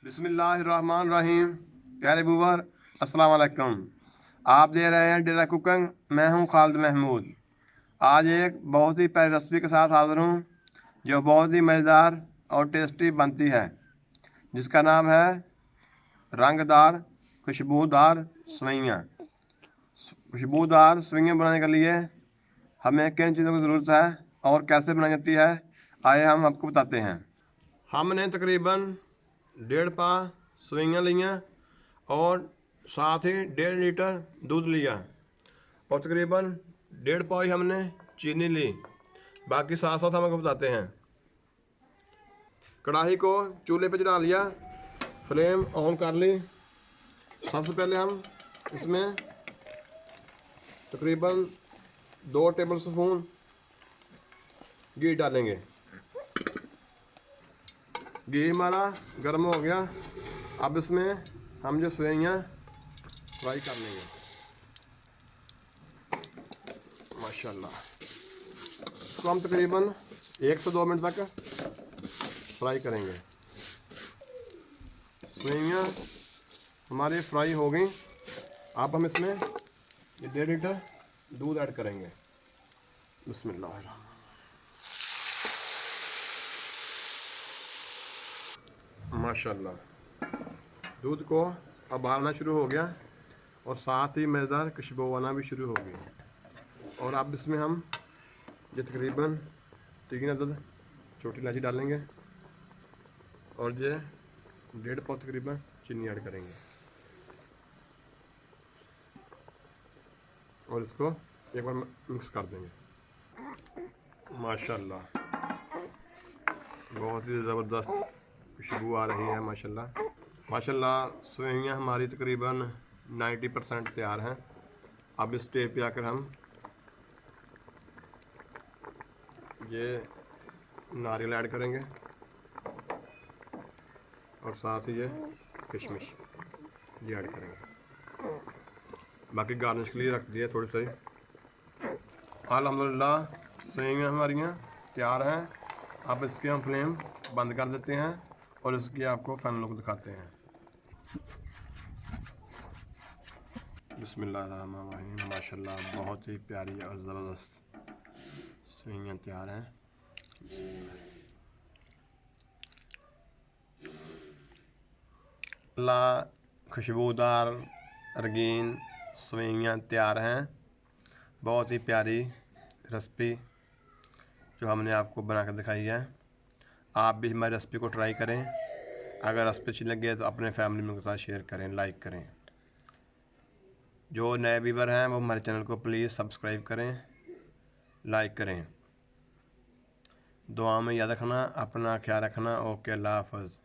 बिस्मिल्लाहिर्रहमानिर्रहीम। प्यारे व्यूअर, अस्सलाम वालेकुम। आप दे रहे हैं डेरा कुकिंग। मैं हूं खालिद महमूद। आज एक बहुत ही प्यारी रेसिपी के साथ हाजिर हूं जो बहुत ही मज़ेदार और टेस्टी बनती है, जिसका नाम है रंगदार खुशबूदार सवैयाँ। खुशबूदार सवैयाँ बनाने के लिए हमें किन चीज़ों की ज़रूरत है और कैसे बनाई जाती है, आइए हम आपको बताते हैं। हमने तकरीबन 1.5 पा सवैयाँ लियाँ और साथ ही 1.5 लीटर दूध लिया और तकरीबन 1.5 पाई हमने चीनी ली। बाकी साथ साथ हम आपको बताते हैं। कढ़ाई को चूल्हे पे चढ़ा लिया, फ्लेम ऑन कर ली। सबसे पहले हम इसमें तकरीबन 2 टेबल स्पून घी डालेंगे। घी हमारा गर्म हो गया। अब इसमें हम जो सवैयाँ फ्राई कर लेंगे। माशाल्लाह, इसको हम तकरीबन 1 से 2 मिनट तक फ्राई करेंगे। सवैयाँ हमारी फ्राई हो गई। अब हम इसमें 1.5 लीटर दूध ऐड करेंगे। बिस्मिल्लाह। माशाल्लाह, दूध को उबालना शुरू हो गया और साथ ही मज़ेदार खुशबू आना भी शुरू हो गई। और अब इसमें हम ये तकरीबन 3 अदद छोटी इलायची डालेंगे और ये 1.5 पाव तकरीबन चीनी ऐड करेंगे और इसको एक बार मिक्स कर देंगे। माशाल्लाह, बहुत ही ज़बरदस्त खुशबू आ रही है। माशाल्लाह माशाल्लाह, सवैयाँ हमारी तकरीबन 90% तैयार हैं। अब इस स्टेज पे आकर हम ये नारियल ऐड करेंगे और साथ ही ये किशमिश ये ऐड करेंगे। बाकी गार्निश के लिए रख दिया थोड़ी सी। अल्हम्दुलिल्लाह, सवैयाँ हमारी तैयार हैं। अब इसके हम फ्लेम बंद कर देते हैं और इसकी आपको फाइनल लुक दिखाते हैं। बिस्मिल्लाहिर्रहमानिर्रहीम। माशाल्लाह, बहुत ही प्यारी और ज़बरदस्त सवैयाँ तैयार हैं। खुशबूदार रंगीन सवैयाँ तैयार हैं। बहुत ही प्यारी रेसिपी जो हमने आपको बना कर दिखाई है। आप भी हमारी रेसिपी को ट्राई करें। अगर रेसिपी अच्छी लगे तो अपने फैमिली मेम्बर के साथ शेयर करें, लाइक करें। जो नए व्यूअर हैं वो हमारे चैनल को प्लीज़ सब्सक्राइब करें, लाइक करें। दुआ में याद रखना, अपना ख्याल रखना। ओके, अल्लाह हाफ़िज़।